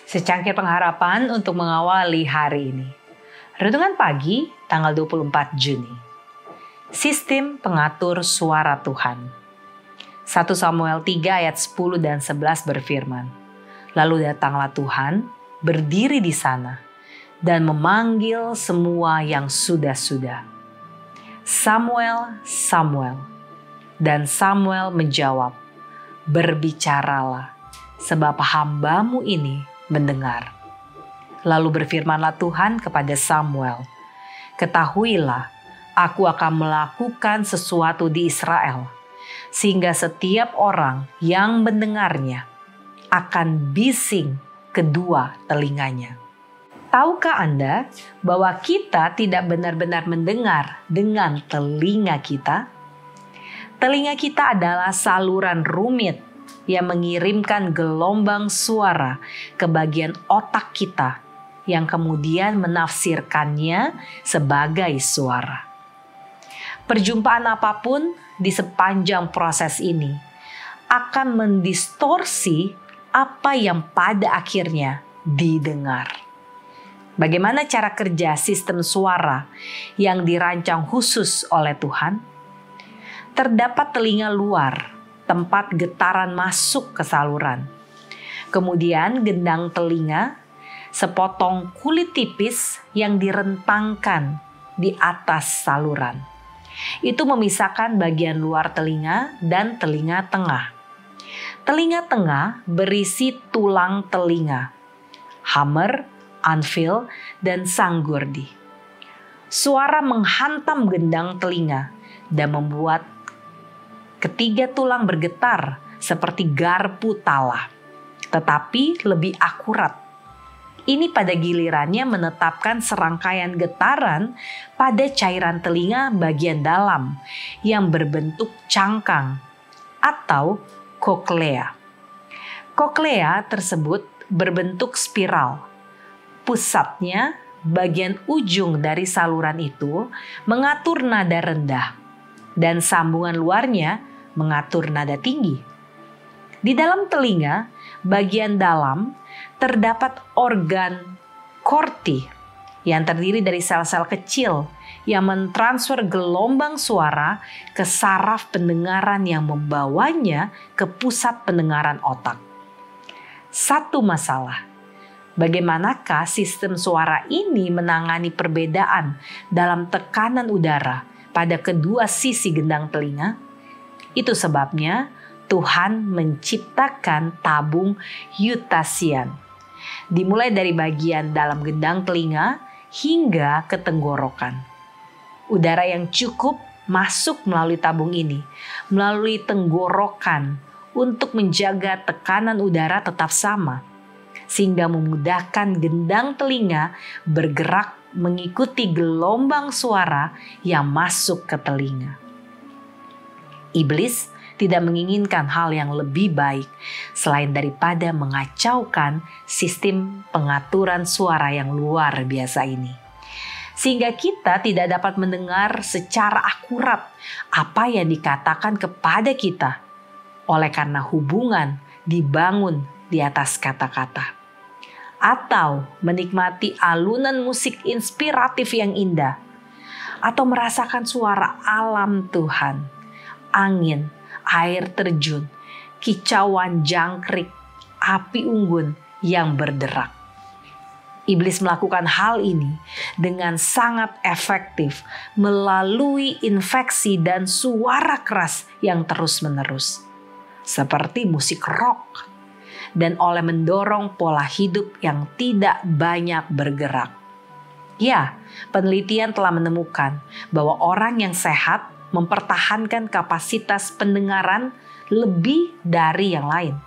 Secangkir pengharapan untuk mengawali hari ini. Renungan pagi tanggal 24 Juni. Sistem pengatur suara Tuhan. 1 Samuel 3 ayat 10 dan 11 berfirman, "Lalu datanglah Tuhan, berdiri di sana, dan memanggil semua yang sudah-sudah. Samuel, Samuel." Dan Samuel menjawab, "Berbicaralah, sebab hambamu ini mendengar." Lalu berfirmanlah Tuhan kepada Samuel, "Ketahuilah, aku akan melakukan sesuatu di Israel, sehingga setiap orang yang mendengarnya akan bising kedua telinganya." Tahukah Anda bahwa kita tidak benar-benar mendengar dengan telinga kita? Telinga kita adalah saluran rumit yang mengirimkan gelombang suara ke bagian otak kita yang kemudian menafsirkannya sebagai suara. Perjumpaan apapun di sepanjang proses ini akan mendistorsi apa yang pada akhirnya didengar. Bagaimana cara kerja sistem suara yang dirancang khusus oleh Tuhan? Terdapat telinga luar, tempat getaran masuk ke saluran. Kemudian gendang telinga, sepotong kulit tipis yang direntangkan di atas saluran. Itu memisahkan bagian luar telinga dan telinga tengah. Telinga tengah berisi tulang telinga, hammer, anvil, dan sanggurdi. Suara menghantam gendang telinga dan membuat ketiga tulang bergetar seperti garpu talah, tetapi lebih akurat. Ini pada gilirannya menetapkan serangkaian getaran pada cairan telinga bagian dalam yang berbentuk cangkang atau koklea. Koklea tersebut berbentuk spiral. Pusatnya, bagian ujung dari saluran itu mengatur nada rendah dan sambungan luarnya mengatur nada tinggi. Di dalam telinga, bagian dalam, terdapat organ korti yang terdiri dari sel-sel kecil yang mentransfer gelombang suara ke saraf pendengaran yang membawanya ke pusat pendengaran otak. Satu masalah, bagaimanakah sistem suara ini menangani perbedaan dalam tekanan udara pada kedua sisi gendang telinga? Itu sebabnya Tuhan menciptakan tabung Eustachian, dimulai dari bagian dalam gendang telinga hingga ke tenggorokan. Udara yang cukup masuk melalui tabung ini, melalui tenggorokan untuk menjaga tekanan udara tetap sama, sehingga memudahkan gendang telinga bergerak mengikuti gelombang suara yang masuk ke telinga. Iblis tidak menginginkan hal yang lebih baik selain daripada mengacaukan sistem pengaturan suara yang luar biasa ini. Sehingga kita tidak dapat mendengar secara akurat apa yang dikatakan kepada kita oleh karena hubungan dibangun di atas kata-kata. Atau menikmati alunan musik inspiratif yang indah, atau merasakan suara alam Tuhan, angin, air terjun, kicauan jangkrik, api unggun yang berderak. Iblis melakukan hal ini dengan sangat efektif melalui infeksi dan suara keras yang terus-menerus, seperti musik rock, dan oleh mendorong pola hidup yang tidak banyak bergerak. Ya, penelitian telah menemukan bahwa orang yang sehat mempertahankan kapasitas pendengaran lebih dari yang lain.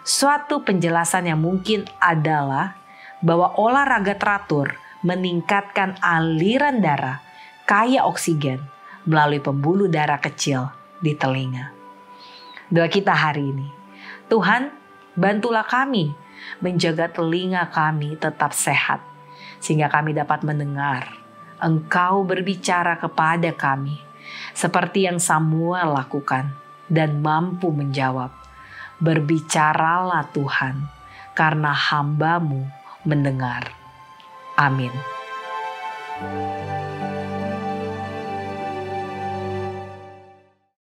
Suatu penjelasan yang mungkin adalah bahwa olahraga teratur meningkatkan aliran darah kaya oksigen melalui pembuluh darah kecil di telinga. Doa kita hari ini, Tuhan, bantulah kami menjaga telinga kami tetap sehat, sehingga kami dapat mendengar Engkau berbicara kepada kami, seperti yang Samuel lakukan, dan mampu menjawab, "Berbicaralah Tuhan, karena hamba-Mu mendengar. Amin.